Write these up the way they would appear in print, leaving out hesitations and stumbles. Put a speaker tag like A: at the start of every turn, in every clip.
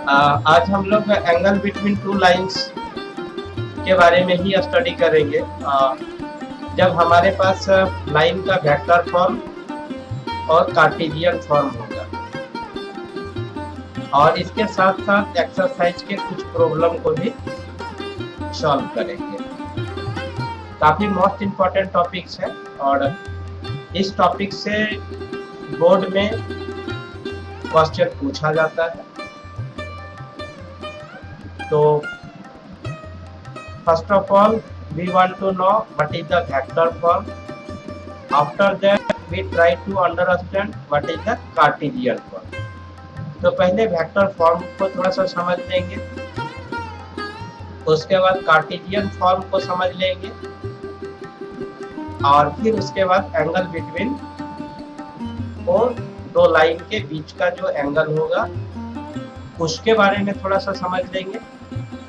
A: आज हम लोग एंगल बिटवीन टू लाइंस के बारे में ही स्टडी करेंगे। जब हमारे पास लाइन का वेक्टर फॉर्म और कार्टेशियन फॉर्म होगा और इसके साथ साथ एक्सरसाइज के कुछ प्रॉब्लम को भी सॉल्व करेंगे। काफी मोस्ट इम्पोर्टेंट टॉपिक्स है और इस टॉपिक से बोर्ड में क्वेश्चन पूछा जाता है। तो first of all we want to know what is the vector form. After that we try to understand what is the Cartesian form. तो पहले वेक्टर फॉर्म को थोड़ा सा समझ लेंगे, उसके बाद कार्टेशियन फॉर्म को समझ लेंगे और फिर उसके बाद एंगल बिटवीन और दो लाइन के बीच का जो एंगल होगा उसके बारे में थोड़ा सा समझ लेंगे।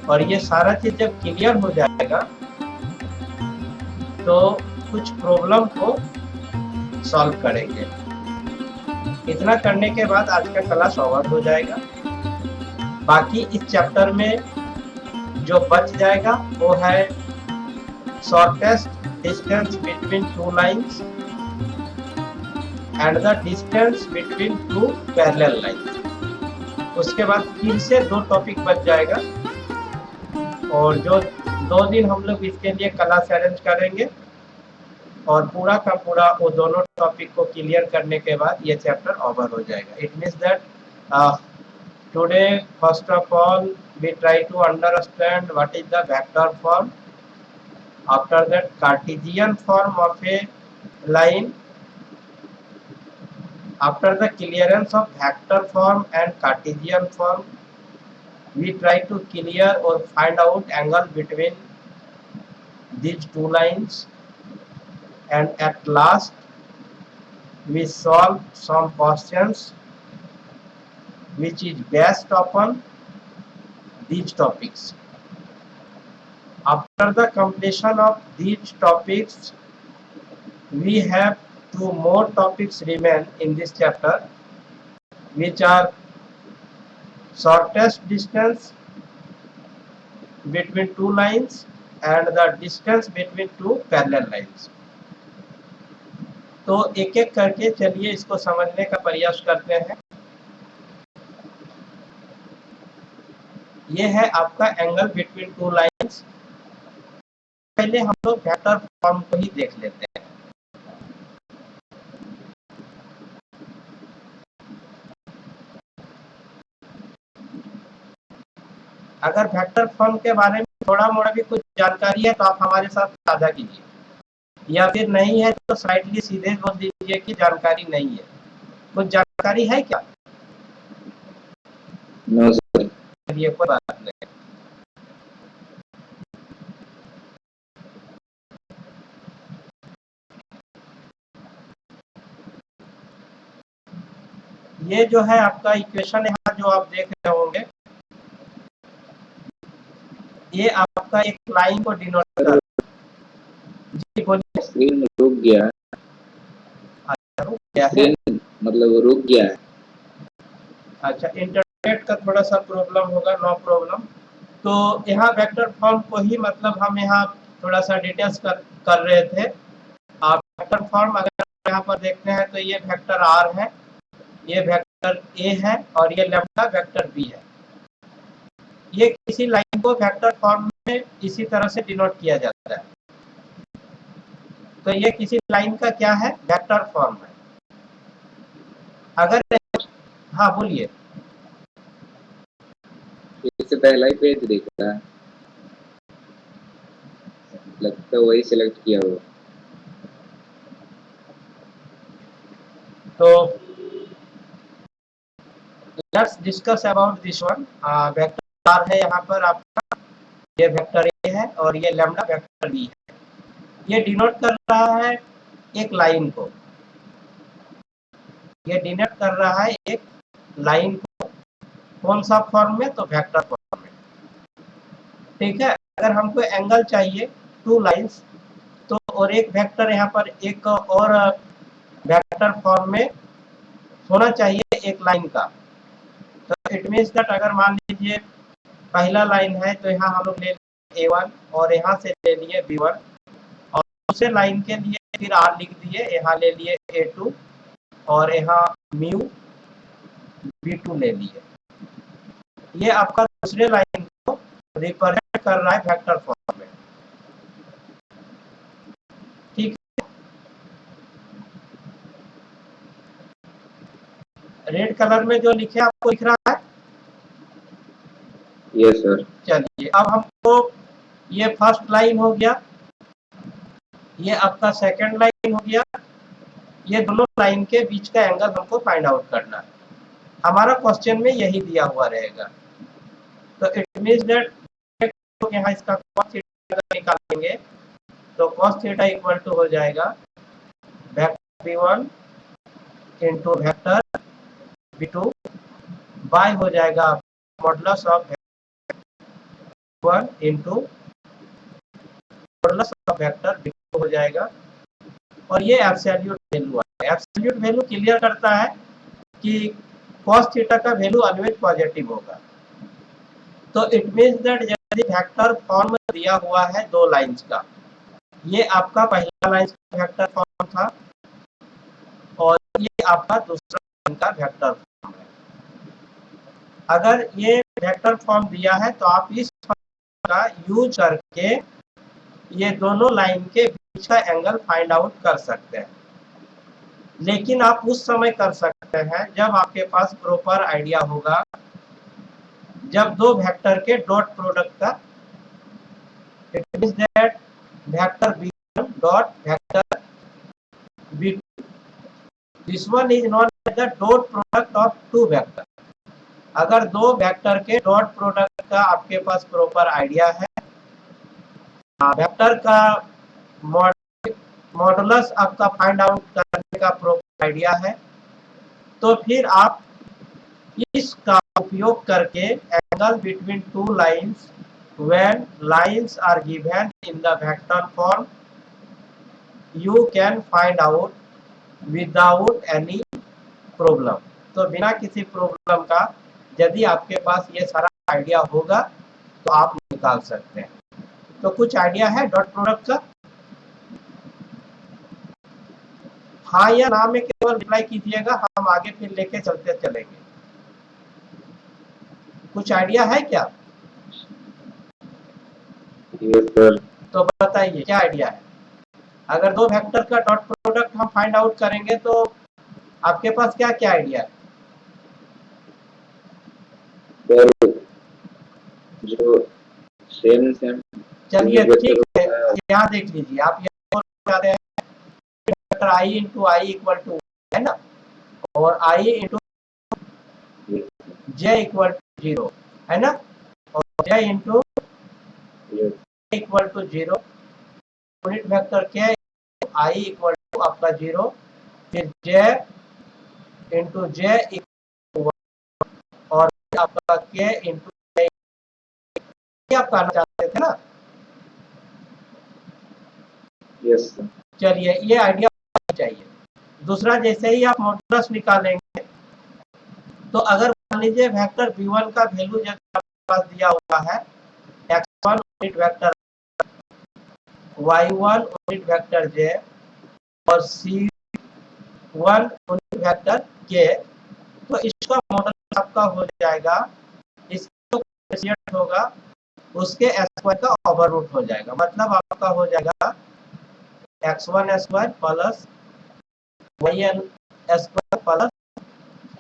A: और ये सारा चीज जब क्लियर हो जाएगा तो कुछ प्रॉब्लम को सॉल्व करेंगे। इतना करने के बाद आज का क्लास ओवर हो जाएगा। बाकी इस चैप्टर में जो बच जाएगा वो है shortest distance between two lines and the distance between two parallel lines. उसके बाद फिर से दो टॉपिक बच जाएगा और जो 2 दिन हम लोग इसके लिए क्लास अरेंज करेंगे और पूरा का पूरा वो दोनों टॉपिक को क्लियर करने के बाद ये चैप्टर ओवर हो जाएगा। It means that today first of all we try to understand what is the vector form, after that Cartesian form of a line, after the clearance of vector form and Cartesian form we try to clear or find out angle between these two lines, and at last we solve some questions which is based upon these topics. After the completion of these topics we have 2 more topics remain in this chapter, which are shortest distance between two lines and the distance between two parallel lines. तो एक एक करके चलिए इसको समझने का प्रयास करते हैं। ये है आपका एंगल बिटवीन टू लाइंस। पहले हम लोग वेक्टर फॉर्म को ही देख लेते हैं। अगर वेक्टर फॉर्म के बारे में थोड़ा मोड़ा भी कुछ जानकारी है तो आप हमारे साथ साझा कीजिए, या फिर नहीं है तो स्लाइडली सीधे बोल दीजिए कि जानकारी नहीं है। कुछ जानकारी है क्या?
B: No sir.
A: ये कोई बात नहीं। ये जो है आपका इक्वेशन यहाँ जो आप देख रहे होंगे, ये आपका एक लाइन को डिनोट करता है। जी बोलिए।
B: स्क्रीन रुक गया।
A: रुक गया है
B: मतलब रुक गया है।
A: अच्छा, इंटरनेट का थोड़ा सा प्रॉब्लम होगा, नो प्रॉब्लम। तो यहाँ वेक्टर फॉर्म को ही मतलब हम यहाँ थोड़ा सा डिटेल्स कर रहे थे। आप वेक्टर फॉर्म अगर यहाँ पर देखते हैं तो ये वेक्टर आर है, ये वेक्टर ए है और ये लैम्डा वेक्टर बी है। ये किसी लाइन को वेक्टर फॉर्म में इसी तरह से डिनोट किया जाता है। तो ये किसी लाइन का क्या है? वेक्टर फॉर्म है। अगर हाँ बोलिए।
B: इससे पहला ही पेज देखा, लगता है वही सिलेक्ट किया हुआ।
A: तो let's discuss about this one. Vector R है यहाँ पर आपका, ये वेक्टर ए है और ये लैम्डा वेक्टर बी है। ये डिनोट कर रहा है एक लाइन को, ये डिनोट कर रहा है एक लाइन को। कौन सा फॉर्म में? तो वेक्टर फॉर्म में। ठीक है। अगर हमको एंगल चाहिए टू लाइंस तो और एक वेक्टर यहाँ पर एक और वेक्टर फॉर्म में होना चाहिए एक लाइन का, तो इट मीन्स दैट अगर मान लीजिए पहला लाइन है तो यहाँ हम लोग ले लिए A1 और यहाँ से ले लिए B1 और दूसरे लाइन के लिए फिर R लिख दिए, यहाँ ले लिए A2 और यहाँ म्यू B2 ले लिए। ये आपका दूसरे लाइन को रिप्रेजेंट कर रहा है वेक्टर फॉर्म में। ठीक है, रेड कलर में जो लिखे आपको दिख रहा है?
B: Yes sir.
A: चलिए अब हमको ये फर्स्ट लाइन हो गया, ये आपका सेकंड लाइन हो गया, ये दोनों लाइन के बीच का एंगल हमको फाइंड आउट करना है। हमारा क्वेश्चन में यही दिया हुआ रहेगा। तो इट मींस दैट यहाँ इसका cos थीटा निकालेंगे तो cos थीटा इक्वल टू हो जाएगा vector V1 into vector V2 bye हो जाएगा modulus of V1 into modulus of vector V2 हो जाएगा। और ये एब्सोल्यूट वैल्यू है। एब्सोल्यूट वैल्यू क्लियर करता है कि cos थीटा का वैल्यू ऑलवेज पॉजिटिव होगा। तो इट मींस दैट यदि वेक्टर फॉर्म दिया हुआ है दो लाइंस का, ये आपका पहला लाइन का वेक्टर फॉर्म था और ये आपका दूसरा लाइन का वेक्टर फॉर्म है। अगर ये वेक्टर फॉर्म दिया है तो आप इस फॉर्म का यूज करके ये दोनों लाइन के बीच का एंगल फाइंड आउट कर सकते हैं। लेकिन आप उस समय कर सकते हैं जब आपके पास प्रॉपर आइडिया होगा, जब दो वेक्टर के डॉट प्रोडक्ट का, it means that vector V1 dot vector V2, this one is known as the dot product of two vector. अगर दो वेक्टर के डॉट प्रोडक्ट का आपके पास प्रॉपर आइडिया है, वेक्टर का मॉडुलस आपका फाइंड आउट करने का प्रॉपर आइडिया है, तो फिर आप इसका उपयोग करके angle between two lines when lines are given in the vector form you can find out without any problem. तो बिना किसी प्रॉब्लम का यदि आपके पास ये सारा आइडिया होगा तो आप निकाल सकते हैं। तो कुछ आइडिया है डॉट प्रोडक्ट का? हाँ या ना में केवल रिप्लाई कीजिएगा, हम आगे फिर लेके चलते चलेंगे। कुछ आइडिया है क्या?
B: Yes sir.
A: तो बताइए क्या आइडिया है। अगर दो वेक्टर का डॉट प्रोडक्ट हम फाइंड आउट करेंगे तो आपके पास क्या क्या आइडिया है?
B: सर जो सेम सेम
A: चलिए ठीक है, यहाँ देख लीजिए आप, यहाँ vector I into I equal to है ना, और I into J equal to 0 है ना, और J into equal to 0, unit vector के आई इक्वल टू आपका 0, फिर जे इंटू जे और आपका के इंटू आप करना चाहते थे ना?
B: Yes sir.
A: चलिए ये आइडिया चाहिए। दूसरा, जैसे ही आप मॉडुलस निकालेंगे तो अगर मान लीजिए वेक्टर V1 का वैल्यू जब आपके पास दिया हुआ है x1 unit vector, y1 unit vector j और c1 यूनिट वेक्टर k, तो इसका मॉडल आपका हो जाएगा, इसका कोएफिशिएंट होगा उसके स्क्वायर का ओवर रूट हो जाएगा। मतलब आपका हो जाएगा x1 square plus yn square plus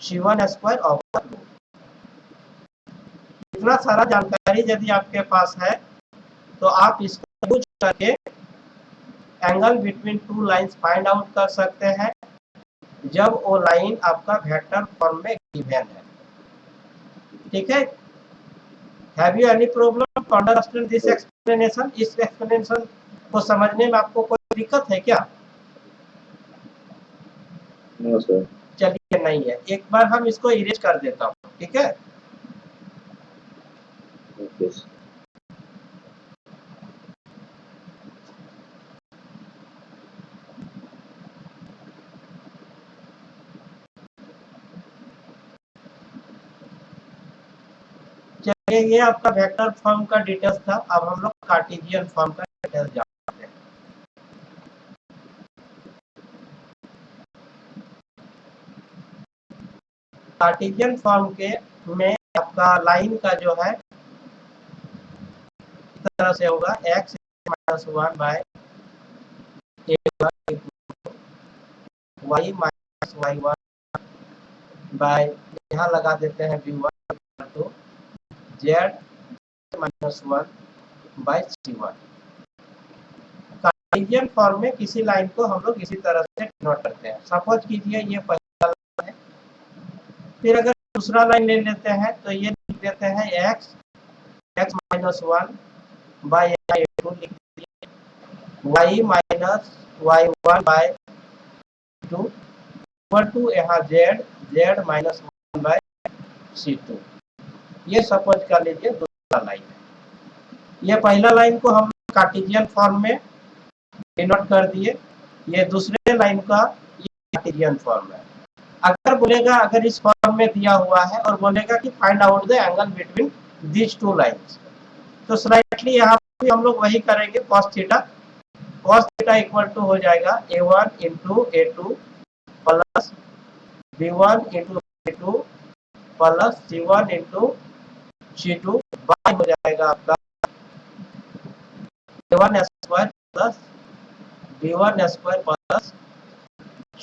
A: c1 square over root. इतना सारा जानकारी यदि आपके पास है तो आप इसका यूज करके angle between two lines find out कर सकते हैं जब वो लाइन आपका वेक्टर फॉर्म में गिवन है। ठीक है, have you any problem to understand this explanation? इस एक्सप्लेनेशन को समझने में आपको कोई दिक्कत है क्या?
B: No sir.
A: चलिए नहीं है, एक बार हम इसको इरेज कर देता हूँ। ठीक है,
B: ओके सर।
A: चलिए, ये आपका वेक्टर फॉर्म का डिटेल्स था। अब हम लोग कार्टेशियन फॉर्म का डिटेल्स जानते हैं। कार्टेशियन फॉर्म के में आपका लाइन का जो है इस तरह से होगा, x minus 1 by y minus y1 by, यहाँ लगा देते हैं v1 तो z minus 1 by c1। Cartesian form में किसी लाइन को हम लोग इसी तरह से नोट करते हैं। सपोज कीजिए ये पहला लाइन है, फिर अगर दूसरा लाइन ले लेते हैं तो ये लिख देते हैं x माइनस 1 बाय a2 लिख दीजिए, y minus y1 by 2 equal to यहाँ z माइनस 1 बाय c2। ये सपोज कर लीजिए दूसरा लाइन है। ये पहला लाइन को हम कार्टेशियन फॉर्म में डिनोट कर दिए, ये दूसरे लाइन का ये कार्टेशियन फॉर्म है। अगर बोलेगा, अगर इस फॉर्म में दिया हुआ है और बोलेगा कि find out the angle between these two lines, तो स्लाइटली यहाँ पे हम लोग वही करेंगे, cos थीटा इक्वल टू हो जाएगा a1 into a2 plus b1 into b2 plus c1 into c2 by हो जाएगा आपका a1 square plus b1 square plus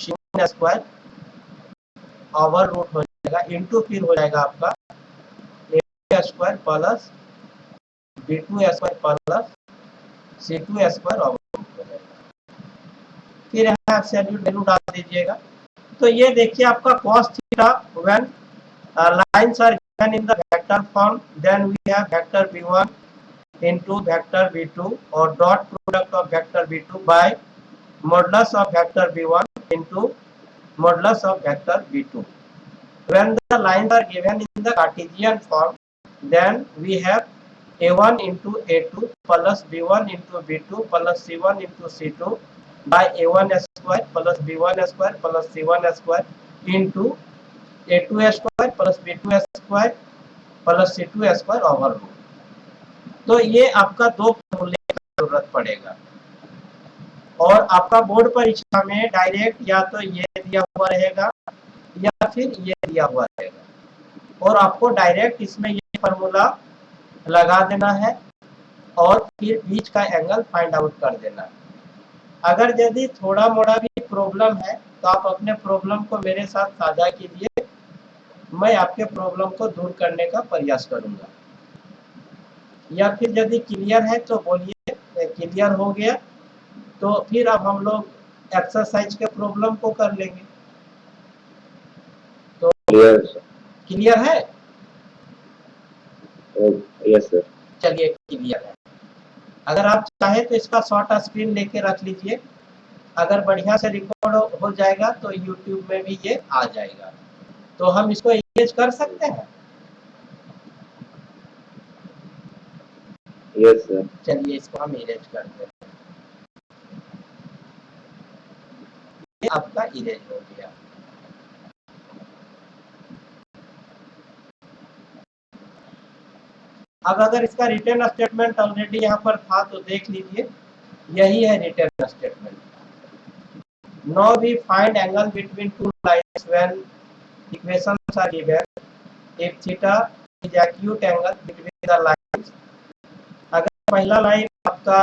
A: c1 square over root हो जाएगा इंटू फिर हो जाएगा आपका a2 square plus b2 square plus c2 square over root हो जाएगा। फिर यहाँ एब्सोल्यूट वैल्यू डाल दीजिएगा। तो ये देखिए आपका cos theta when lines are given in the vector form, then we have vector v1 into vector v2 or dot product of vector v2 by modulus of vector v1 into modulus of vector v2. When the lines are given in the Cartesian form, then we have a1 into a2 plus b1 into b2 plus c1 into c2 by a1 square plus b1 square plus c1 square into a2 square plus b2 square plus c2 square over root. तो ये आपका दो फॉर्मूले की जरूरत पड़ेगा, और आपका बोर्ड परीक्षा में डायरेक्ट या तो ये दिया हुआ रहेगा या फिर ये दिया हुआ रहेगा, और आपको डायरेक्ट इसमें ये फॉर्मूला लगा देना है और फिर बीच का एंगल फाइंड आउट कर देना है। अगर यदि थोड़ा मोड़ा भी प्रॉब्लम है तो आप अपने प्रॉब्लम को मेरे साथ साझा कीजिए, मैं आपके प्रॉब्लम को दूर करने का प्रयास करूंगा। या फिर यदि क्लियर है तो बोलिए क्लियर हो गया, तो फिर अब हम लोग एक्सरसाइज के प्रॉब्लम को कर लेंगे। तो क्लियर है?
B: Yes sir.
A: चलिए क्लियर है। अगर आप चाहे तो इसका शॉर्ट स्क्रीन लेके रख लीजिए, अगर बढ़िया से रिकॉर्ड हो जाएगा तो यूट्यूब में भी ये आ जाएगा, तो हम इसको इरेज कर सकते हैं।
B: Yes sir.
A: चलिए इसको हम इरेज करते हैं। ये आपका इरेज हो गया। अब अगर इसका रिटर्न स्टेटमेंट ऑलरेडी यहाँ पर था तो देख लीजिए, यही है return statement. Now we find angle between two lines when equations are given if theta is acute angle between the lines. अगर पहला लाइन आपका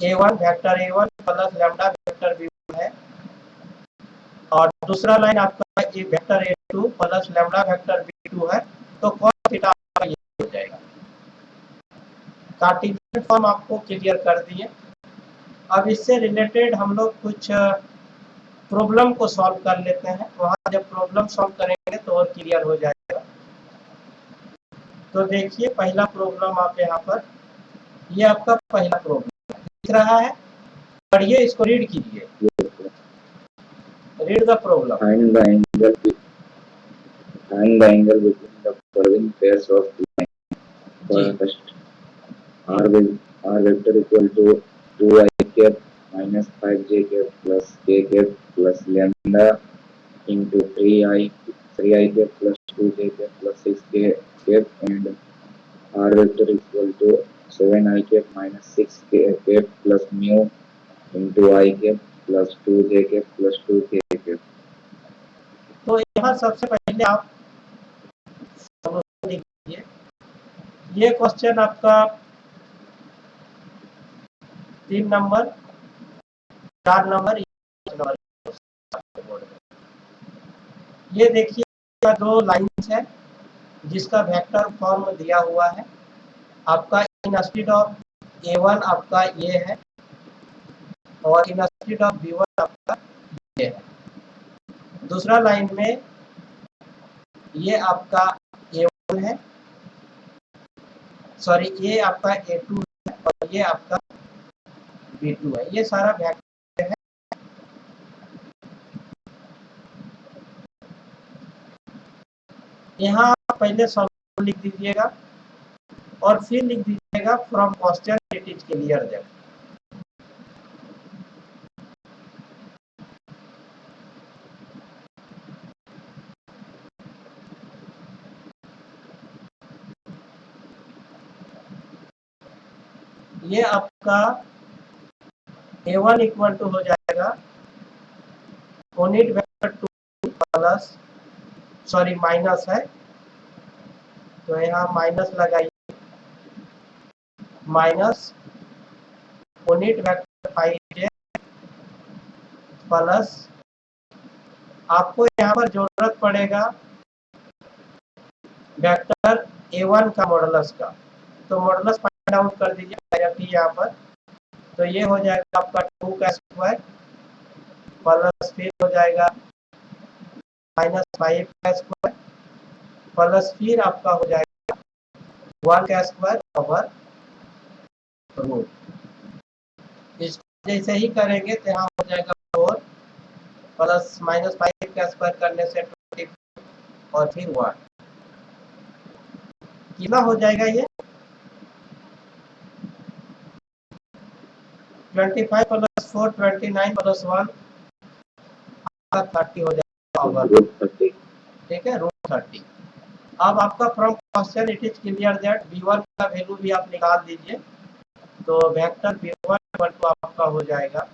A: a1 vector a1 plus lambda vector b1 है, और दूसरा लाइन आपका vector a2 plus lambda vector b2 है, तो cos theta ये हो जाएगा। कार्टेशियन फॉर्म आपको क्लियर कर दिए। अब इससे रिलेटेड हम लोग कुछ प्रॉब्लम को सॉल्व कर लेते हैं। वहां जब प्रॉब्लम सॉल्व करेंगे तो और क्लियर हो जाएगा। तो देखिए पहला प्रॉब्लम आप यहाँ पर, ये आपका पहला प्रॉब्लम दिख रहा है, पढ़िए इसको, रीड कीजिए। Read the problem.
B: Find the angle between the following pairs of lines. First, r vector equal to 2i cap minus 5j cap plus k cap plus lambda into 3i cap plus 2j cap plus 6k cap and r vector equal to 7 I cap minus 6 cap plus mu into I cap plus 2j cap plus 2k cap.
A: तो यहाँ सबसे पहले आप solution लिख दीजिए। ये question आपका 3 number 4 number ये देखिए 2 लाइन्स है जिसका वेक्टर फॉर्म दिया हुआ है। आपका इंस्टेड ऑफ A1 आपका ये है और इंस्टेड ऑफ B1 आपका ये है। दूसरा लाइन में ये आपका A1 है, सॉरी ये आपका A2 है और ये आपका B2 है। ये सारा वेक्टर है। यहाँ पहले सॉल्यूशन लिख दीजिएगा और फिर लिख दीजिएगा from question it is clear that. ये आपका A1 इक्वल टू हो जाएगा unit vector 2 plus sorry minus है तो यहाँ माइनस लगाइए minus unit vector 5j plus आपको यहाँ पर जरूरत पड़ेगा वेक्टर A1 का मॉडुलस का, तो मॉडुलस फाइंड आउट कर दीजिए डायरेक्टली यहाँ पर। तो ये हो जाएगा आपका 2 का स्क्वायर प्लस फिर हो जाएगा माइनस 5 का स्क्वायर प्लस फिर आपका हो जाएगा 1 का स्क्वायर ओवर रूट। इसको जैसे ही करेंगे तो यहाँ हो जाएगा 4 प्लस माइनस 5 का स्क्वायर करने से 20 और फिर 1 कितना हो जाएगा ये 25 प्लस 4 29 प्लस 1 30 हो जाएगा ओवर
B: रूट 30।
A: ठीक है रूट 30। अब आपका from question it is clear that V1 का वैल्यू भी आप निकाल दीजिए। तो वेक्टर V1 इक्वल टू आपका हो जाएगा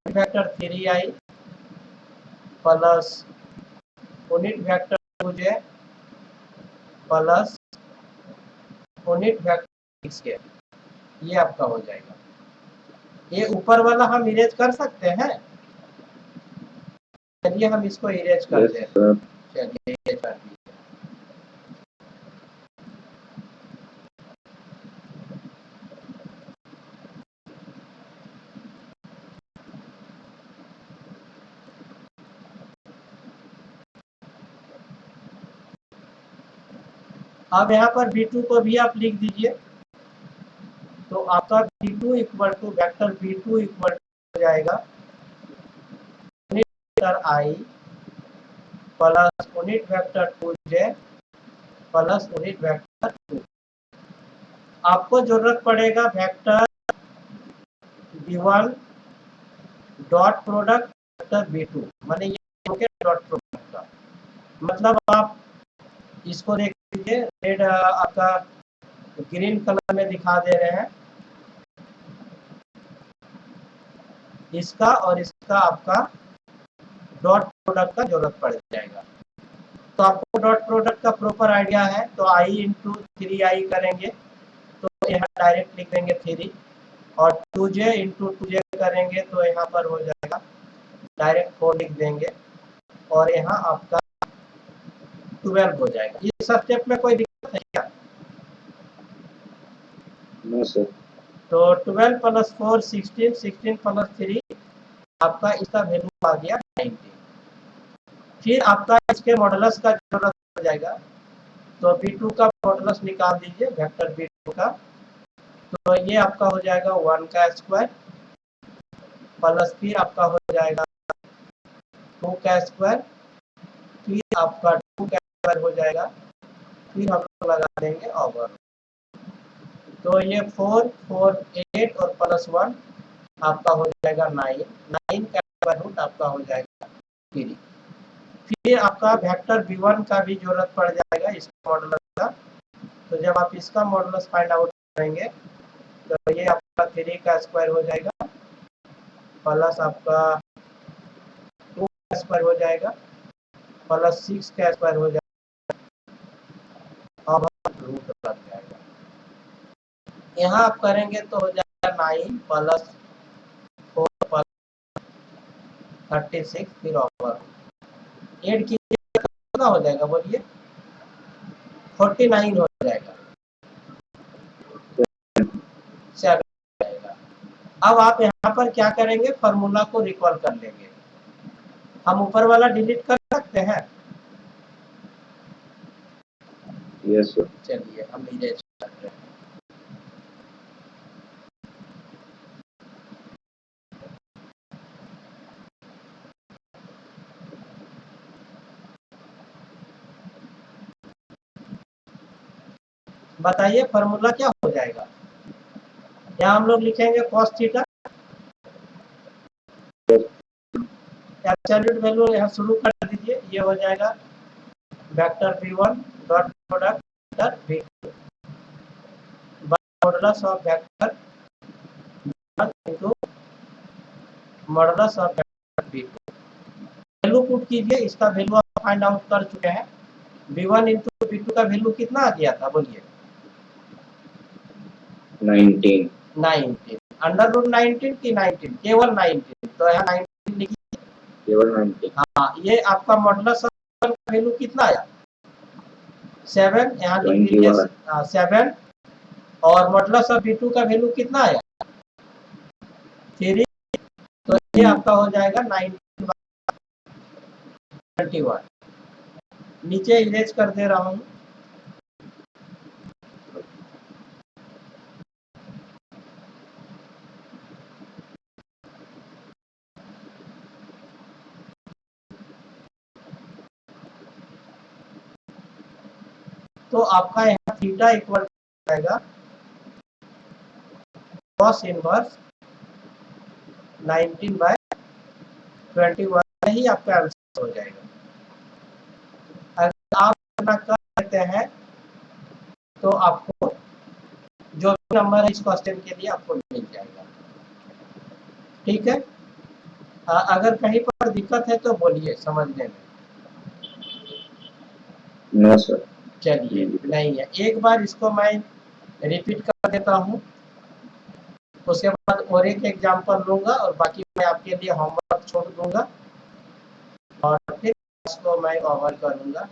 A: vector 3i plus unit vector 2j plus unit vector 6k ये आपका हो जाएगा। ये ऊपर वाला हम इरेज कर सकते हैं, चलिए हम इसको इरेज कर दें। चलिए इरेज कर दीजिए। अब यहाँ पर B2 को भी आप लिख दीजिए। तो आपका B2 equal to vector B2 equal to हो जाएगा vector I plus unit vector 2j plus unit vector 2। आपको जरूरत पड़ेगा vector B1 dot product vector B2 माने ये डॉट प्रोडक्ट का मतलब आप इसको देख लीजिए रेड आपका ग्रीन कलर में दिखा दे रहे हैं इसका और इसका आपका डॉट प्रोडक्ट का जरूरत पड़ जाएगा। तो आपको डॉट प्रोडक्ट का प्रॉपर आइडिया है तो I इंटू 3i करेंगे तो यहाँ डायरेक्ट लिख देंगे 3 और 2j इंटू 2j करेंगे तो यहाँ पर हो जाएगा डायरेक्ट 4 लिख देंगे और यहाँ आपका 12 हो जाएगा। इस स्टेप में कोई दिक्कत है क्या?
B: No sir.
A: तो 12 प्लस 4 16 16 प्लस 3 आपका इसका वैल्यू आ गया 19। फिर आपका इसके मॉडुलस का जरूरत हो जाएगा तो B2 का मॉडुलस निकाल दीजिए वेक्टर B2 का। तो ये आपका हो जाएगा 1 का स्क्वायर प्लस फिर आपका हो जाएगा 2 का स्क्वायर फिर आपका 2 का स्क्वायर हो जाएगा फिर हम लोग लगा देंगे ओवर। तो ये 4 4 8 और प्लस 1 आपका हो जाएगा 9 9 का स्क्वायर रूट आपका हो जाएगा 3। फिर आपका वेक्टर v1 का भी जरूरत पड़ जाएगा इसका मॉडुलस का। तो जब आप इसका मॉडुलस फाइंड आउट करेंगे तो ये आपका 3 का स्क्वायर हो जाएगा प्लस आपका 2 का स्क्वायर हो जाएगा प्लस 6 का स्क्वायर हो जाएगा। अब रूट लग जाएगा। यहाँ आप करेंगे तो हो जाएगा 9 प्लस 4 प्लस 36 फिर ओवर 8 की कितना हो जाएगा बोलिए 49 हो जाएगा 7 हो जाएगा। अब आप यहाँ पर क्या करेंगे फॉर्मूला को रिकॉल कर लेंगे। हम ऊपर वाला डिलीट कर सकते हैं।
B: Yes sir.
A: चलिए हम इरेज कर रहे हैं। बताइए फॉर्मूला क्या हो जाएगा। यहाँ हम लोग लिखेंगे cos थीटा एब्सोल्यूट वैल्यू यहाँ शुरू कर दीजिए। ये हो जाएगा vector v1 dot product vector v2 modulus of vector v1 into modulus of vector v2। Value put कीजिए। इसका वैल्यू आप फाइंड आउट कर चुके हैं। v1 इनटू v2 का वैल्यू कितना आ गया था बोलिए 19 अंडर रूट 19 की 19 केवल 19 तो यहाँ 19 लिखिए
B: केवल 19।
A: हाँ ये आपका मॉडुलस ऑफ का वैल्यू कितना आया 7 यहाँ लिख लीजिए 7 और मॉडुलस ऑफ v2 का वैल्यू कितना आया 3 तो ये आपका हो जाएगा 19/21। नीचे इरेज कर दे रहा हूँ। तो आपका यहाँ थीटा इक्वल जाएगा cos इनवर्स 19/21 ही आपका आंसर हो जाएगा। अगर आप इतना कर लेते हैं तो आपको जो भी नंबर है इस क्वेश्चन के लिए आपको मिल जाएगा। ठीक है। अगर कहीं पर दिक्कत है तो बोलिए समझने में।
B: No sir.
A: चलिए नहीं है। एक बार इसको मैं रिपीट कर देता हूँ उसके बाद और एक एग्जाम्पल लूंगा और बाकी मैं आपके लिए होमवर्क छोड़ दूंगा और फिर इसको मैं कवर करूंगा।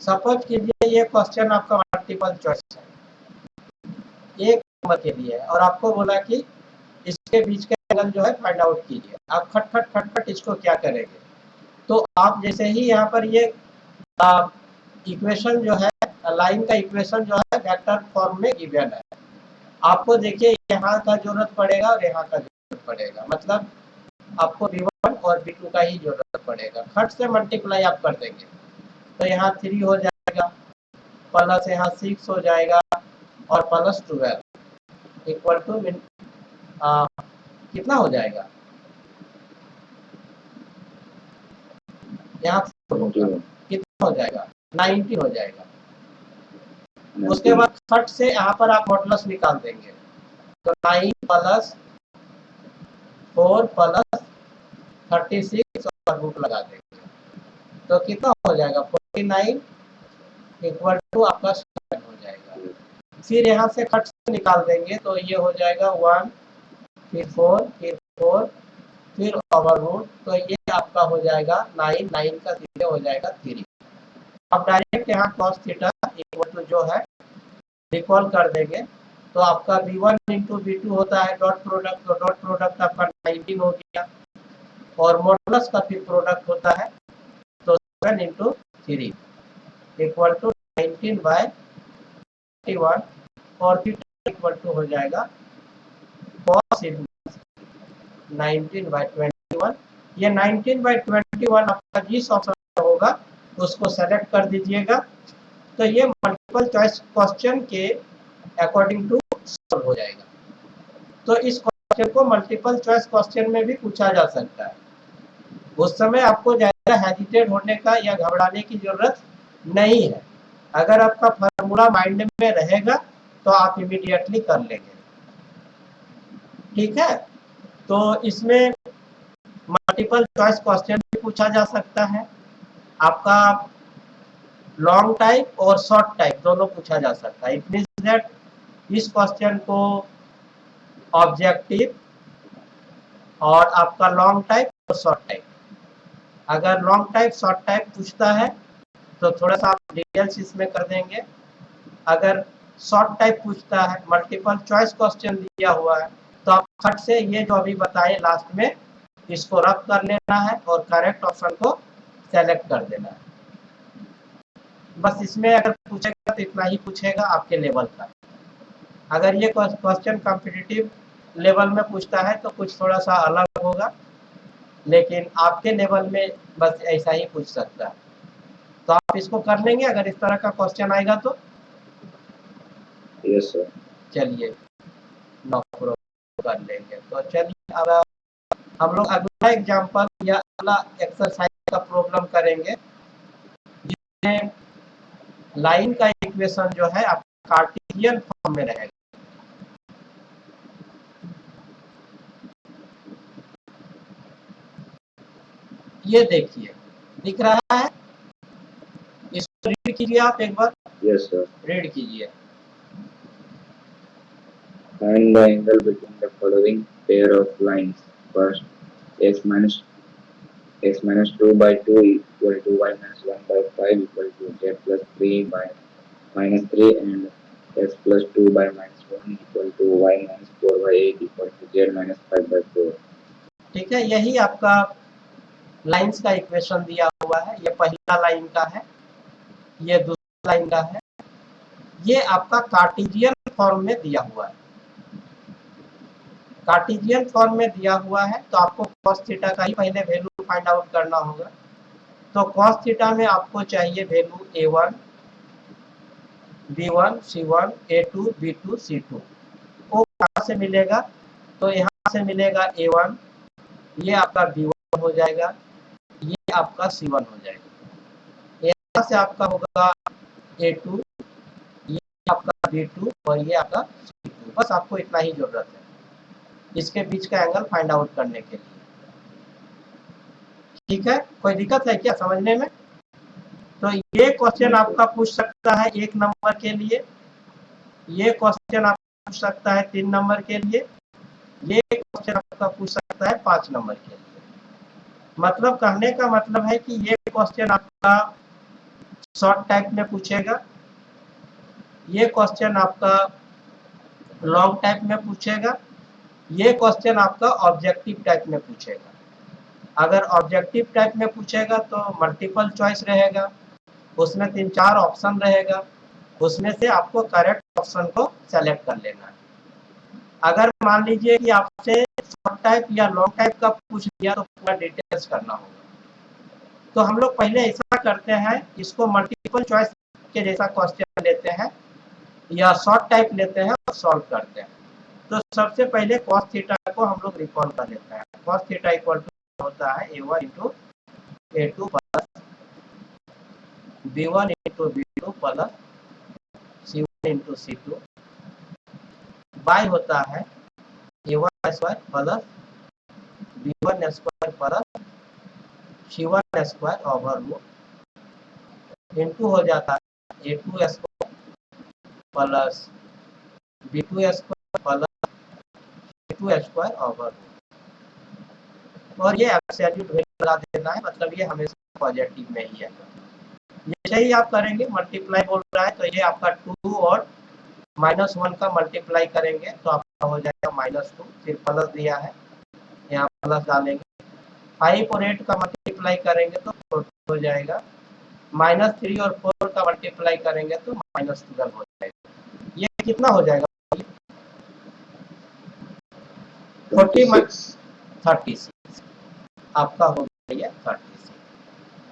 A: सपोज कीजिए ये क्वेश्चन आपका मल्टीपल चॉइस है एक नंबर के लिए है और आपको बोला कि इसके बीच के एंगल जो है फाइंड आउट कीजिए। आप खट इसको क्या करेंगे तो आप जैसे ही यहाँ पर ये इक्वेशन जो है लाइन का इक्वेशन जो है वेक्टर फॉर्म में गिवन है। आपको देखिए यहाँ का जरूरत पड़ेगा और यहाँ का जरूरत पड़ेगा मतलब आपको v1 और v2 का ही जरूरत पड़ेगा। खट से मल्टीप्लाई आप कर देंगे तो यहाँ 3 हो जाएगा प्लस यहाँ 6 हो जाएगा और प्लस 12 इक्वल टू कितना हो जाएगा यहाँ कितना हो जाएगा 19 हो जाएगा। उसके बाद खट से यहाँ पर आप मॉडुलस निकाल देंगे तो 9 प्लस 4 प्लस 36 और रूट लगा देंगे तो कितना हो जाएगा 49 इक्वल टू आपका 7 हो जाएगा। फिर यहाँ से खट से निकाल देंगे तो ये हो जाएगा 1 फिर 4 फिर 4 फिर ओवर रूट तो ये आपका हो जाएगा 9 का सीधे हो जाएगा 3। अब डायरेक्ट यहाँ cos थीटा इक्वल टू जो है रिकॉल कर देंगे तो आपका v1 इंटू v2 होता है डॉट प्रोडक्ट तो डॉट प्रोडक्ट आपका 19 हो गया और मॉडुलस का फिर प्रोडक्ट होता है तो 7 इंटू 3 इक्वल टू 19/21 और थीटा इक्वल टू हो जाएगा cos इनवर्स 19/21। ये 19/21 आपका जिस ऑप्शन में होगा उसको सेलेक्ट कर दीजिएगा। तो ये मल्टीपल चॉइस क्वेश्चन के अकॉर्डिंग टू सॉल्व हो जाएगा। तो इस क्वेश्चन को मल्टीपल चॉइस क्वेश्चन में भी पूछा जा सकता है। उस समय आपको ज़्यादा हेजिटेट होने का या घबराने की जरूरत नहीं है। अगर आपका फार्मूला माइंड में रहेगा तो आप इमीडिएटली कर लेंगे। ठीक है, तो इसमें मल्टीपल चॉइस क्वेश्चन भी पूछा जा सकता है। आपका लॉन्ग टाइप और शॉर्ट टाइप दोनों पूछा जा सकता है। इट मींस दैट इस क्वेश्चन को ऑब्जेक्टिव और आपका लॉन्ग टाइप और शॉर्ट टाइप, अगर लॉन्ग टाइप शॉर्ट टाइप पूछता है तो थोड़ा सा आप डिटेल्स इसमें कर देंगे। अगर शॉर्ट टाइप पूछता है, मल्टीपल चॉइस क्वेश्चन दिया हुआ है, तो आप फट से ये जो अभी बताए लास्ट में इसको रब कर लेना है और करेक्ट ऑप्शन को सेलेक्ट कर देना है। बस इसमें अगर पूछेगा तो इतना ही पूछेगा आपके लेवल का। अगर ये क्वेश्चन कॉम्पिटिटिव लेवल में पूछता है तो कुछ थोड़ा सा अलग होगा, लेकिन आपके लेवल में बस ऐसा ही पूछ सकता है। तो आप इसको कर लेंगे अगर इस तरह का क्वेश्चन आएगा तो?
B: Yes sir.
A: चलिए नो प्रॉब्लम कर लेंगे। तो चलिए अब हम लोग अगला एग्जांपल या अगला एक्सरसाइज का प्रॉब्लम करेंगे, जिसमें लाइन का इक्वेशन जो है आप कार्टेशियन फॉर्म में रहेगा। ये देखिए दिख रहा है, इसको रीड कीजिए आप एक बार।
B: Yes sir.
A: रीड कीजिए।
B: Find the angle between the following pair of lines. First, x minus 2 by 2 equal to y minus 1 by 5 equal to z plus 3 by minus 3 and x plus 2 by minus 1 equal to y minus 4 by 8 equal to z minus 5 by 4.
A: ठीक है, यही आपका lines का equation दिया हुआ है। ये पहला लाइन का है, ये दूसरा लाइन का है। ये आपका कार्टेशियन फॉर्म में दिया हुआ है। कार्टेशियन फॉर्म में दिया हुआ है तो आपको cos थीटा का ही पहले वैल्यू फाइंड आउट करना होगा। तो cos थीटा में आपको चाहिए value a1, b1, c1, a2, b2, c2। वो कहाँ से मिलेगा? तो यहाँ से मिलेगा a1, ये आपका b1 हो जाएगा, ये आपका c1 हो जाएगा। यहाँ से आपका होगा a2, ये आपका b2 और ये आपका c2। बस आपको इतना ही जरूरत है इसके बीच का एंगल फाइंड आउट करने के लिए। ठीक है, कोई दिक्कत है क्या समझने में? तो ये क्वेश्चन आपका पूछ सकता है 1 नंबर के लिए, ये क्वेश्चन आपका पूछ सकता है 3 नंबर के लिए, ये क्वेश्चन आपका पूछ सकता है 5 नंबर के लिए। मतलब कहने का मतलब है कि ये क्वेश्चन आपका शॉर्ट टाइप में पूछेगा, ये क्वेश्चन आपका लॉन्ग टाइप में पूछेगा, ये क्वेश्चन आपका ऑब्जेक्टिव टाइप में पूछेगा। अगर ऑब्जेक्टिव टाइप में पूछेगा तो मल्टीपल चॉइस रहेगा, उसमें 3-4 ऑप्शन रहेगा, उसमें से आपको करेक्ट ऑप्शन को सेलेक्ट कर लेना है। अगर मान लीजिए कि आपसे शॉर्ट टाइप या लॉन्ग टाइप का पूछ लिया तो पूरा डिटेल्स करना होगा। तो हम लोग पहले ऐसा करते हैं, इसको मल्टीपल चॉइस के जैसा क्वेश्चन लेते हैं या शॉर्ट टाइप लेते हैं और सॉल्व करते हैं। तो सबसे पहले cos थीटा को हम लोग रिकॉल कर लेते हैं। cos थीटा इक्वल टू होता है a1 into a2 plus b1 into b2 plus c1 into c2 by होता है a1 square plus b1 square plus c1 square over root into हो जाता है a2 square plus b2 square plus c2 square over root, और ये absolute value लगा देना है, मतलब ये हमेशा पॉजिटिव में ही है। जैसे ही आप करेंगे मल्टीप्लाई बोल रहा है तो ये आपका 2 और -1 का मल्टीप्लाई करेंगे तो आपका हो जाएगा -2, फिर प्लस दिया है यहाँ प्लस डालेंगे। 5 और 8 का मल्टीप्लाई करेंगे तो 4 हो जाएगा, -3 और 4 का मल्टीप्लाई करेंगे तो -12 हो जाएगा। ये कितना हो जाएगा? 36 आपका हो गया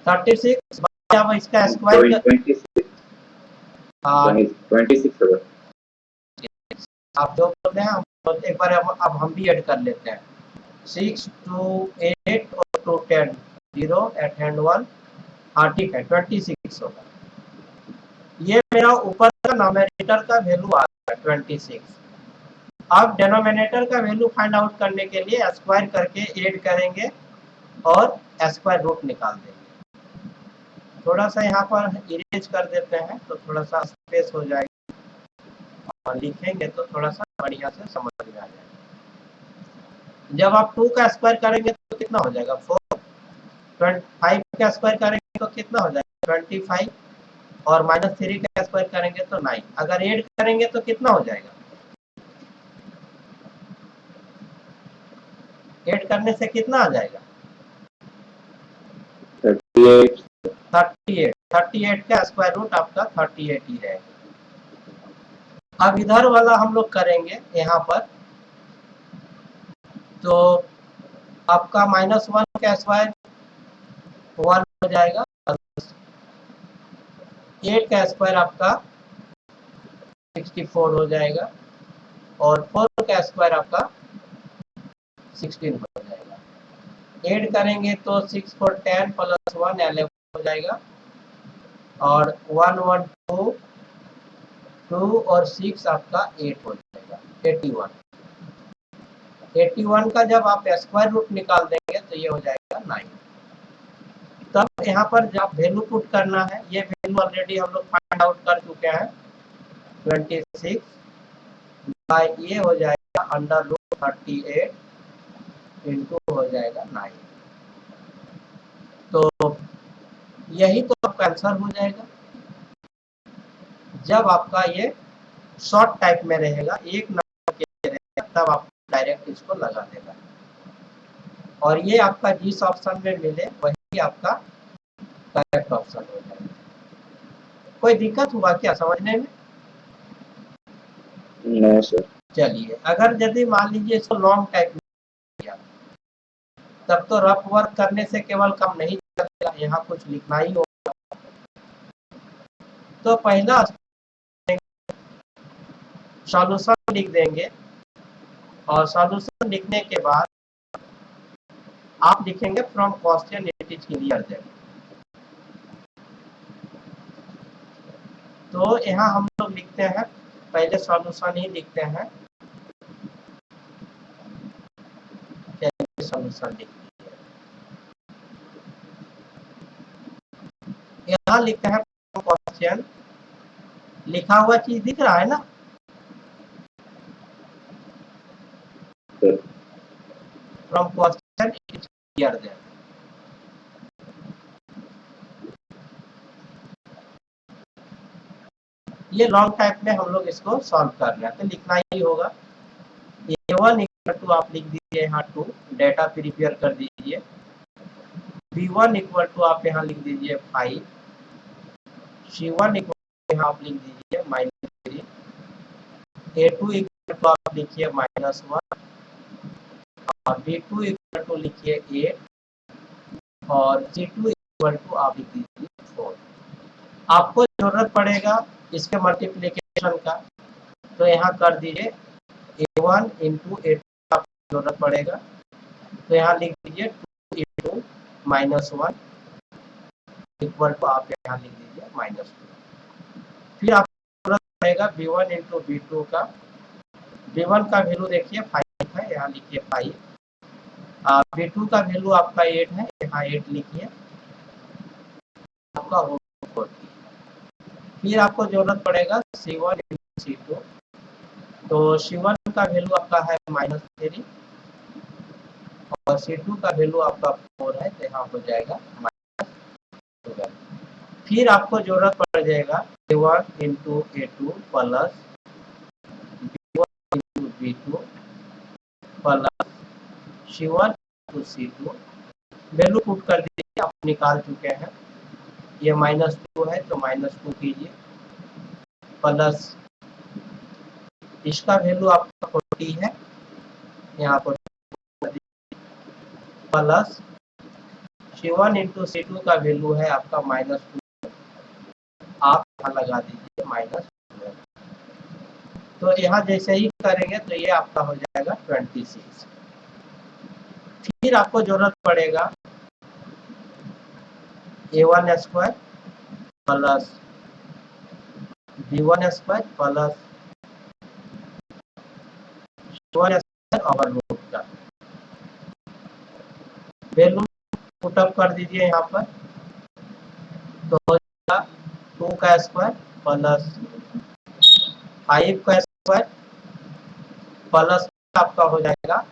A: 36 अब इसका स्क्वायर
B: 26 होगा।
A: आप जो बोल रहे हैं एक बार अब हम भी ऐड कर लेते हैं 6 2 8 और 2 10 0 एट हैंड 1 हाँ ठीक है 26 होगा। ये मेरा ऊपर का नॉमिनेटर का वैल्यू आ गया 26। अब डिनोमिनेटर का वैल्यू फाइंड आउट करने के लिए स्क्वायर करके ऐड करेंगे और स्क्वायर रूट निकाल देंगे। थोड़ा सा यहाँ पर इरेज कर देते हैं तो थोड़ा सा स्पेस हो जाएगा और लिखेंगे तो थोड़ा सा बढ़िया से समझ में आ जाएगा। जब आप 2 का स्क्वायर करेंगे तो कितना हो जाएगा 4, 5 का स्क्वायर करेंगे तो कितना हो जाएगा 25 और -3 का स्क्वायर करेंगे तो 9। अगर ऐड करेंगे तो कितना हो जाएगा, ऐड करने से कितना आ जाएगा 38 का स्क्वायर रूट आपका 38 ही रहेगा। अब इधर वाला हम लोग करेंगे यहाँ पर तो आपका -1 का स्क्वायर 1 हो जाएगा, 8 का स्क्वायर आपका 64 हो जाएगा और 4 का स्क्वायर आपका 16 हो जाएगा। ऐड करेंगे तो 6 4 10 प्लस 1 11 हो जाएगा और 1 1 2 और 6 आपका 8 हो जाएगा 81 का जब आप स्क्वायर रूट निकाल देंगे तो ये हो जाएगा 9। तब यहाँ पर जब वैल्यू पुट करना है, ये वैल्यू ऑलरेडी हम लोग फाइंड आउट कर चुके हैं 26 बाय ये हो जाएगा √38 इंटू हो जाएगा 9। तो यही तो आपका आंसर हो जाएगा। जब आपका ये शॉर्ट टाइप में रहेगा, एक नंबर के रहेगा, तब आप डायरेक्ट इसको लगा देगा और ये आपका जिस ऑप्शन में मिले वही आपका करेक्ट ऑप्शन हो जाएगा। कोई दिक्कत हुआ क्या समझने में?
B: नहीं सर।
A: चलिए, अगर यदि मान लीजिए इसको लॉन्ग टाइप में किया तब तो रफ वर्क करने से केवल काम नहीं चलेगा, यहाँ कुछ लिखना ही होगा। तो पहला सॉल्यूशन लिख देंगे और सॉल्यूशन लिखने के बाद आप लिखेंगे from question it is clear that. तो यहाँ हम लोग लिखते हैं, पहले सॉल्यूशन ही लिखते हैं। सॉल्यूशन लिख दीजिए, यहाँ लिखते हैं क्वेश्चन, लिखा हुआ चीज दिख रहा है ना? From question it is clear that. ये लॉन्ग टाइप में हम लोग इसको सॉल्व कर रहे हैं तो लिखना ही होगा। A1 इक्वल टू आप लिख दीजिए यहाँ 2, डेटा प्रिपेयर कर दीजिए। B1 इक्वल टू आप यहाँ लिख दीजिए 5, C1 इक्वल टू यहाँ आप लिख दीजिए -3, A2 इक्वल टू आप लिखिए -1 और B2 इक्वल टू लिखिए 8 और C2 इक्वल टू आप लिख दीजिए 4। आपको जरूरत पड़ेगा इसके मल्टीप्लिकेशन का, तो यहाँ कर दीजिए A1 इंटू A2 का जरूरत पड़ेगा, तो यहाँ लिख दीजिए 2 इंटू -1 इक्वल टू आप यहाँ लिख दीजिए -2। फिर आपको जरूरत पड़ेगा B1 इंटू B2 का। B1 का वैल्यू देखिए 5 है, यहाँ लिखिए 5। B2 का वैल्यू आपका 8 है, यहाँ 8 लिखिए, आपका हो 40। फिर आपको जरूरत पड़ेगा C1 इंटू C2, तो C1 का वैल्यू आपका है -3 और C2 का वैल्यू आपका 4 है, तो यहाँ हो जाएगा -12। फिर आपको जरूरत पड़ जाएगा A1 into A2 plus B1 into B2 plus C1 into C2। Value put कर दीजिए, आप निकाल चुके हैं। ये -2 है तो -2 कीजिए प्लस इसका वैल्यू आपका 40 है, यहाँ पर प्लस C1 इंटू C2 का वैल्यू है आपका -2, आप यहाँ लगा दीजिए -12। तो यहाँ जैसे ही करेंगे तो ये आपका हो जाएगा 26। फिर आपको जरूरत पड़ेगा A1 square plus B1 square plus C1 square over root का वैल्यू पुटअप कर दीजिए यहाँ पर। तो हो जाएगा 2 का स्क्वायर प्लस 5 का स्क्वायर प्लस आपका हो जाएगा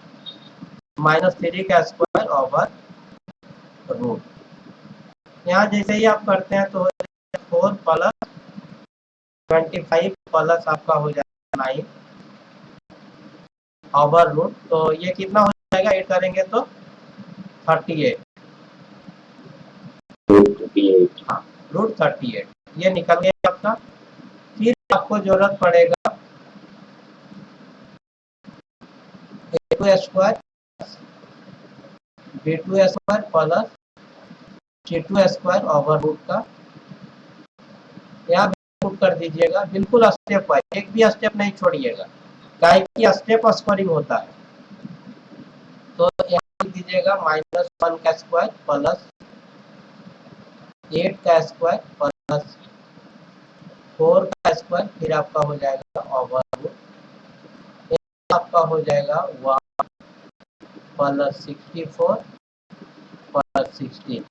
A: -3 का स्क्वायर ओवर रूट। यहाँ जैसे ही आप करते हैं तो हो जाएगा 4 प्लस 25 प्लस आपका हो जाएगा 9 ओवर रूट। तो ये कितना हो जाएगा, ऐड करेंगे तो 38। हाँ, रूट 38 ये निकल गया आपका। फिर आपको जरूरत पड़ेगा A2 square B2 square plus C2 square over root का। यहाँ पुट कर दीजिएगा बिल्कुल स्टेप वाइज, एक भी स्टेप नहीं छोड़िएगा, गाय की स्टेप स्क्वायरिंग होता है। तो यहाँ लिख दीजिएगा -1 का स्क्वायर प्लस 8 का स्क्वायर प्लस 4 का स्क्वायर, फिर आपका हो जाएगा ओवर रूट। आपका हो जाएगा 1 प्लस 64 प्लस 16,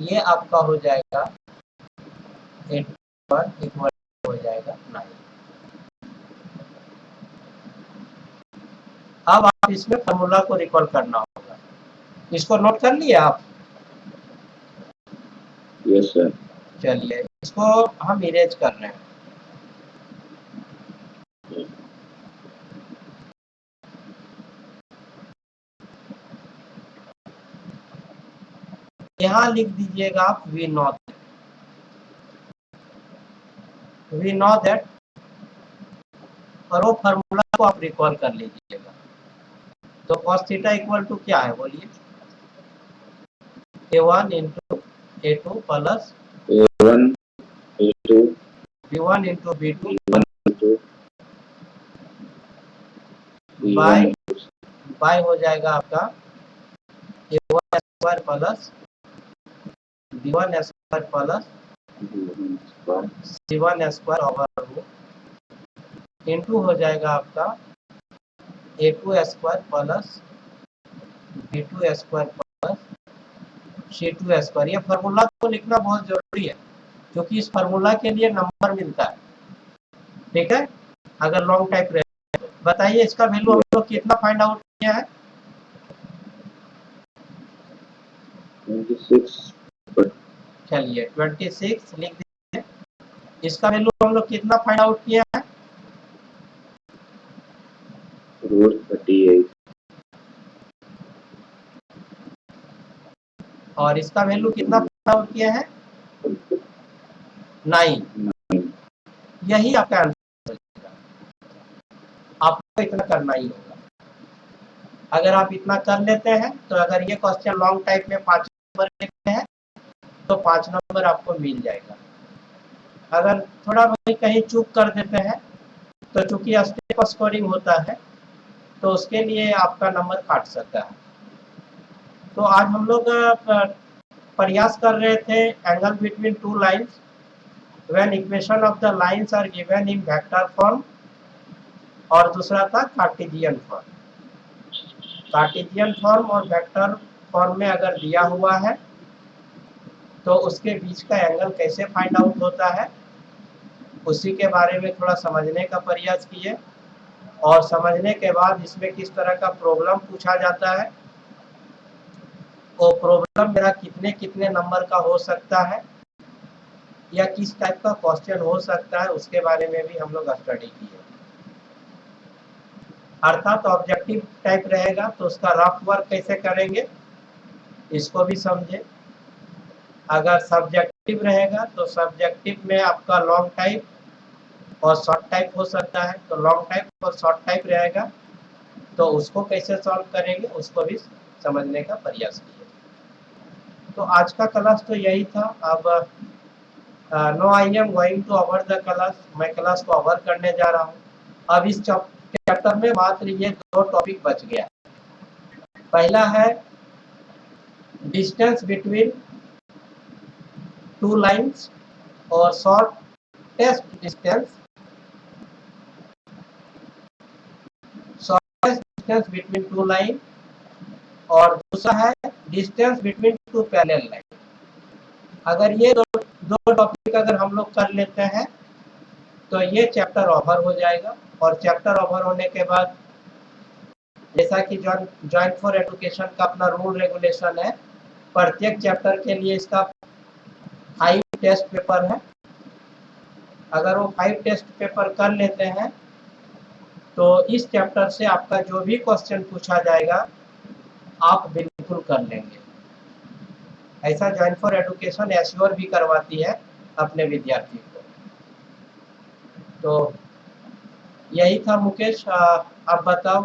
A: ये आपका हो जाएगा 8 पर इक्वल हो जाएगा 9। अब आप इसमें फॉर्मूला को रिकॉल करना होगा। इसको नोट कर लिए आप?
B: Yes sir.
A: चलिए इसको हम इरेज कर रहे हैं। यहाँ लिख दीजिएगा आप वी नो दैट, और वो फार्मूला को आप रिकॉल कर लीजिएगा। तो cos थीटा इक्वल टू क्या है बोलिए? A1 into A2 plus
B: A1 A2
A: B1 into B2 bye हो जाएगा आपका A1 square plus B1 square plus C1 square over root into हो जाएगा आपका A2 square plus B2 square plus C2 square. ये फार्मूला को लिखना बहुत जरूरी है क्योंकि इस फार्मूला के लिए नंबर मिलता है, ठीक है, अगर लॉन्ग टाइप रहे। बताइए इसका वैल्यू हम लोग कितना फाइंड आउट किया है?
B: 26।
A: चलिए 26 लिख दीजिए। इसका वैल्यू हम लोग कितना फाइंड आउट किया है?
B: रूट 38।
A: और इसका वैल्यू कितना फाइंड आउट किया है? 9। यही आपका आंसर है। आपको इतना करना ही होगा। अगर आप इतना कर लेते हैं तो अगर ये क्वेश्चन लॉन्ग टाइप में 5 नंबर लेते हैं तो 5 नंबर आपको मिल जाएगा। अगर थोड़ा बहुत कहीं चूक कर देते हैं तो चूंकि स्टेप स्कोरिंग होता है तो उसके लिए आपका नंबर काट सकता है। तो आज हम लोग प्रयास कर रहे थे angle between two lines when equation of the lines are given in vector form, और दूसरा था कार्टेशियन फॉर्म। कार्टेशियन फॉर्म और वेक्टर फॉर्म में अगर दिया हुआ है तो उसके बीच का एंगल कैसे फाइंड आउट होता है उसी के बारे में थोड़ा समझने का प्रयास किए, और समझने के बाद इसमें किस तरह का प्रॉब्लम पूछा जाता है, वो प्रॉब्लम मेरा कितने कितने नंबर का हो सकता है या किस टाइप का क्वेश्चन हो सकता है, उसके बारे में भी हम लोग स्टडी किए। अर्थात ऑब्जेक्टिव टाइप रहेगा तो उसका रफ वर्क कैसे करेंगे इसको भी समझे। अगर सब्जेक्टिव रहेगा तो सब्जेक्टिव में आपका लॉन्ग टाइप और शॉर्ट टाइप हो सकता है, तो लॉन्ग टाइप और शॉर्ट टाइप रहेगा। तो उसको कैसे सॉल्व करेंगे उसको भी समझने का प्रयास किए। तो आज का क्लास तो यही था। अब no I am going to over the class, मैं क्लास को अवर करने जा रहा हूँ। अब इस चैप्टर में मात्र ये दो टॉपिक बच गया। पहला है डिस्टेंस बिटवीन टू लाइन्स और shortest distance between two line, और दूसरा है distance between two parallel line. अगर ये दो टॉपिक अगर हम लोग कर लेते हैं तो ये चैप्टर ओवर हो जाएगा। और चैप्टर ओवर होने के बाद जैसा कि जॉइंट फॉर एजुकेशन का अपना रूल रेगुलेशन है, प्रत्येक चैप्टर के लिए इसका 5 टेस्ट पेपर है। अगर वो 5 टेस्ट पेपर कर लेते हैं तो इस चैप्टर से आपका जो भी क्वेश्चन पूछा जाएगा आप बिल्कुल कर लेंगे। ऐसा जॉइंट फॉर एजुकेशन एश्योर भी करवाती है अपने विद्यार्थी को। तो यही था मुकेश। आप बताओ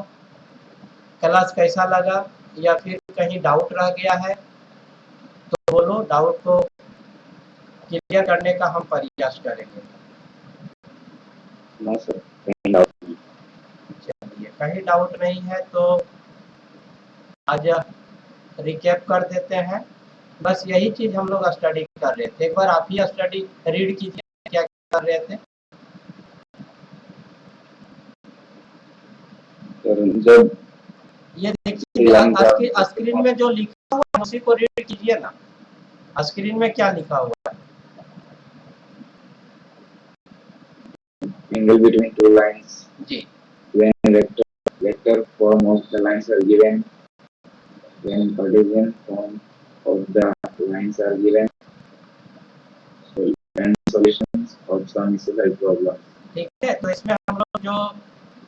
A: क्लास कैसा लगा, या फिर कहीं डाउट रह गया है तो बोलो, डाउट को क्लियर करने का हम प्रयास करेंगे।
B: ना सर, कहीं डाउट नहीं।
A: चलिए, कहीं डाउट नहीं है तो आज रिकैप कर देते हैं। बस यही चीज हम लोग स्टडी कर रहे थे। एक बार आप ही स्टडी रीड कीजिए, क्या कर रहे थे।
B: जब
A: ये देखिए स्क्रीन में जो लिखा हुआ है उसी को रीड कीजिए ना। स्क्रीन में क्या लिखा हुआ है?
B: angle between two lines
A: ji,
B: when vector form of the lines are given, when Cartesian form of the lines are given, so and solutions of some necessary problem.
A: ठीक है। तो इसमें हम लोग जो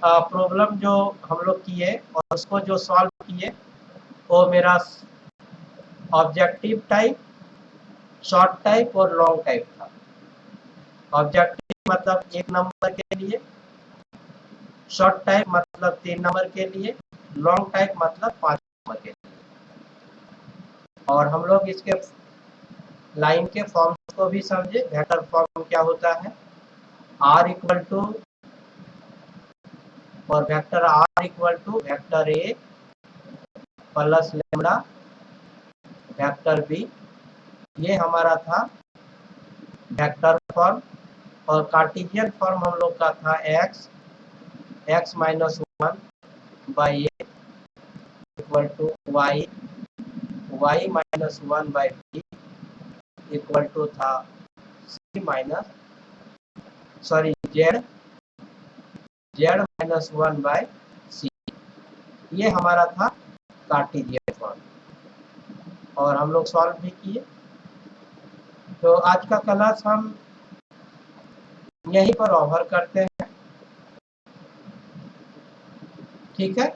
A: प्रॉब्लम जो हम लोग किए और उसको जो सॉल्व किए वो मेरा ऑब्जेक्टिव टाइप, शॉर्ट टाइप और लॉन्ग टाइप था। ऑब्जेक्टिव मतलब 1 नंबर के लिए, शॉर्ट टाइप मतलब 3 नंबर के लिए, लॉन्ग टाइप मतलब 5 नंबर के लिए। और हम लोग इसके लाइन के फॉर्म्स को भी समझे। वेक्टर फॉर्म क्या होता है, r इक्वल टू और vector r equal to vector a plus lambda vector b, ये हमारा था वेक्टर फॉर्म। और कार्टेशियन फॉर्म हम लोग का था x minus 1 by A equal to y minus 1 by b equal to था z माइनस 1 बाई सी। ये हमारा था कार्टेशियन फॉर्म और हम लोग सॉल्व भी किए। तो आज का क्लास हम यहीं पर ओवर करते हैं। ठीक है।